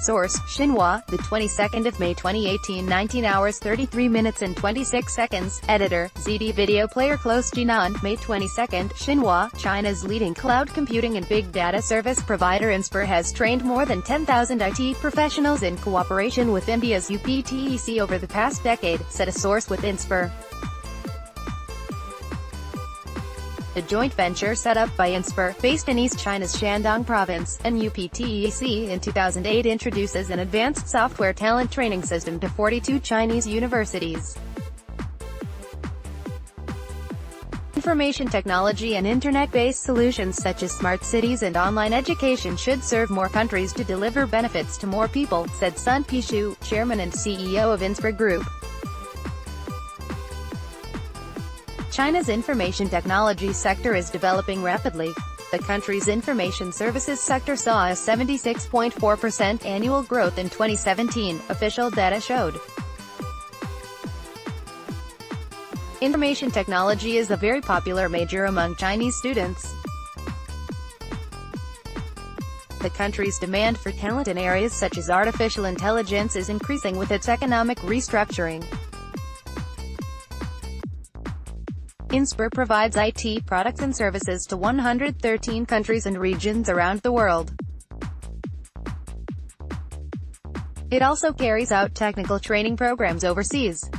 Source: Xinhua, the 22nd of May 2018, 19 hours 33 minutes and 26 seconds. Editor: ZD Video. PlayerClose JINAN, May 22nd. Xinhua, China's leading cloud computing and big data service provider Inspur has trained more than 10,000 IT professionals in cooperation with India's UPTEC over the past decade, said a source with Inspur. The joint venture set up by Inspur, based in East China's Shandong province, and UPTEC in 2008 introduces an advanced software talent training system to 42 Chinese universities. Information technology and internet-based solutions such as smart cities and online education should serve more countries to deliver benefits to more people, said Sun Pishu, chairman and CEO of Inspur Group. China's information technology sector is developing rapidly. The country's information services sector saw a 76.4% annual growth in 2017, official data showed. Information technology is a very popular major among Chinese students. The country's demand for talent in areas such as artificial intelligence is increasing with its economic restructuring. Inspur provides IT products and services to 113 countries and regions around the world. It also carries out technical training programs overseas.